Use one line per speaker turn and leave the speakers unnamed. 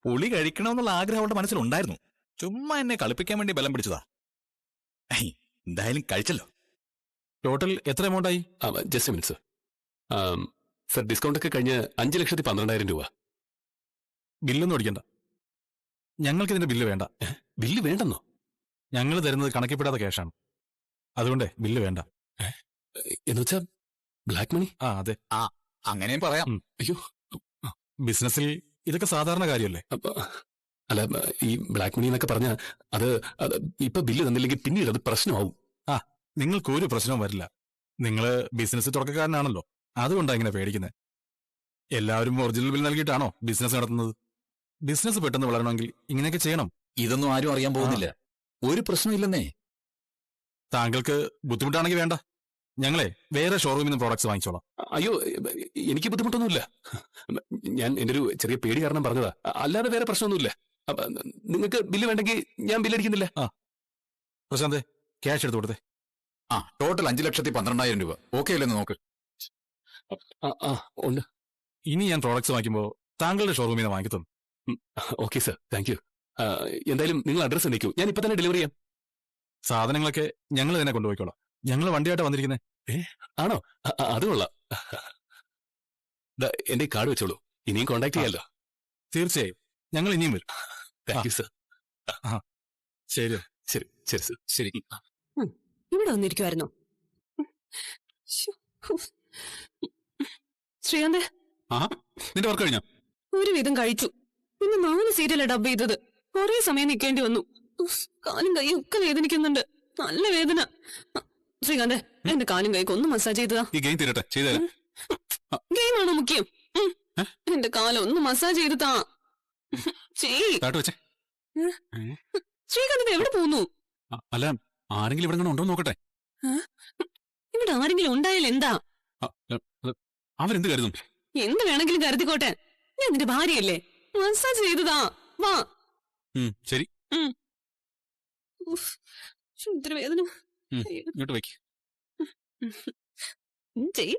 പുളി കഴിക്കണമെന്നുള്ള ആഗ്രഹം അവളുടെ മനസ്സിലുണ്ടായിരുന്നു. ചുമ്മാ എന്നെ കളിപ്പിക്കാൻ വേണ്ടി ബലം പിടിച്ചതാ. എന്തായാലും കഴിച്ചല്ലോ.
ടോട്ടൽ എത്ര എമൗണ്ടായി?
ജസ്റ്റ് മിനിറ്റ് സർ, ഡിസ്കൗണ്ട് ഒക്കെ കഴിഞ്ഞ് 5,12,000 രൂപ.
ബില്ലൊന്നും അടിക്കണ്ട. ഞങ്ങൾക്കിതിന്റെ ബില്ല് വേണ്ട.
ബില്ല് വേണ്ടെന്നോ?
ഞങ്ങൾ തരുന്നത് കണക്കിൽപ്പെടാത്ത ക്യാഷാണ്, അതുകൊണ്ട് ബില്ല് വേണ്ട.
എന്നുവെച്ചാ ബ്ലാക്ക് മണി?
അതെ.
അങ്ങനെയും പറയാം.
അയ്യോ,
ബിസിനസ്സിൽ ഇതൊക്കെ സാധാരണ കാര്യമല്ലേ?
അല്ല, ഈ ബ്ലാക്ക് മണി എന്നൊക്കെ പറഞ്ഞാൽ അത് ഇപ്പൊ ബില്ല് തന്നില്ലെങ്കിൽ പിന്നീട് അത് പ്രശ്നമാവും.
നിങ്ങൾക്ക് ഒരു പ്രശ്നവും വരില്ല. നിങ്ങള് ബിസിനസ് തുടക്കക്കാരനാണല്ലോ, അതുകൊണ്ടാണ് ഇങ്ങനെ പേടിക്കുന്നത്. എല്ലാവരും ഒറിജിനൽ ബിൽ നൽകിയിട്ടാണോ ബിസിനസ് നടത്തുന്നത്? ബിസിനസ് പെട്ടെന്ന് വളരണമെങ്കിൽ ഇങ്ങനെയൊക്കെ ചെയ്യണം.
ഇതൊന്നും ആരും അറിയാൻ പോകുന്നില്ല. ഒരു പ്രശ്നമില്ലെന്നേ.
താങ്കൾക്ക് ബുദ്ധിമുട്ടാണെങ്കിൽ വേണ്ട, ഞങ്ങളെ വേറെ ഷോറൂമിൽ നിന്ന് പ്രോഡക്ട്സ് വാങ്ങിച്ചോളാം.
അയ്യോ, എനിക്ക് ബുദ്ധിമുട്ടൊന്നുമില്ല. ഞാൻ എന്റെ ഒരു ചെറിയ പേടി കാരണം പറഞ്ഞതാ, അല്ലാതെ വേറെ പ്രശ്നമൊന്നുമില്ല. നിങ്ങൾക്ക് ബില്ല് വേണ്ടെങ്കിൽ ഞാൻ ബില്ലടിക്കുന്നില്ല.
പ്രശാന്തേ, ക്യാഷ് എടുത്തു കൊടുത്തേ.
ടോട്ടൽ 5,12,000 രൂപ. ഓക്കെ അല്ലെന്ന് നോക്ക്.
ഉണ്ട്.
ഇനി ഞാൻ പ്രോഡക്ട്സ് വാങ്ങിക്കുമ്പോൾ താങ്കളുടെ ഷോറൂമിൽ നിന്ന് വാങ്ങിക്കുന്നു.
Okay sir, thank you. എന്തായാലും നിങ്ങൾ അഡ്രസ് എനിക്കൂ, ഞാൻ ഇപ്പൊ തന്നെ ഡെലിവറി ചെയ്യാം.
സാധനങ്ങളൊക്കെ ഞങ്ങൾ തന്നെ കൊണ്ടുപോയിക്കോളാം. ഞങ്ങൾ വണ്ടിയായിട്ട് വന്നിരിക്കുന്നത്.
ആണോ? അത് കൊള്ളാം. എന്റെ കാർഡ് വെച്ചോളൂ, ഇനിയും കോണ്ടാക്ട് ചെയ്യാലോ.
തീർച്ചയായും, ഞങ്ങൾ ഇനിയും വരും.
Thank you sir.
ശരി
ശരി ശരി സർ.
ശരി.
ഇവിടെ വന്നിരിക്കുവായിരുന്നു. ശ്രീകാന്ത്,
നിന്റെ വർക്ക് കഴിഞ്ഞോ?
ഒരുവിധം കഴിച്ചു. ഇന്ന് 4 സീരിയലാ ഡബ് ചെയ്തത്. കുറെ സമയം നിൽക്കേണ്ടി വന്നു. കാലും കൈയും ഒക്കെ വേദനിക്കുന്നുണ്ട്, നല്ല വേദന. ശ്രീകാന്ത്, എന്റെ കാലും കൈക്ക് ഒന്ന് മസാജ് ചെയ്തതാ.
ഈ ഗെയിം തീരട്ടെ, ചെയ്തേരാ.
ഗെയിമാണോ മുഖ്യം? എന്റെ കാലം ഒന്ന് മസാജ് ചെയ്തതാ. ശ്രീകാന്ത് എവിടെ പോകുന്നു?
അല്ല, ആരെങ്കിലും ഇവിടെ ഉണ്ടോ നോക്കട്ടെ.
ഇവിടെ ആരെങ്കിലും ഉണ്ടായാലും എന്താ?
അവരെന്ത് കരുതും?
എന്ത് വേണമെങ്കിലും കരുതിക്കോട്ടെ, ഞാൻ നിന്റെ ഭാര്യയല്ലേ. മസാജ് ചെയ്തതാ, വാ.
ശരി,
വേദന
ഇങ്ങോട്ട് വയ്ക്ക്.
ചെയ്.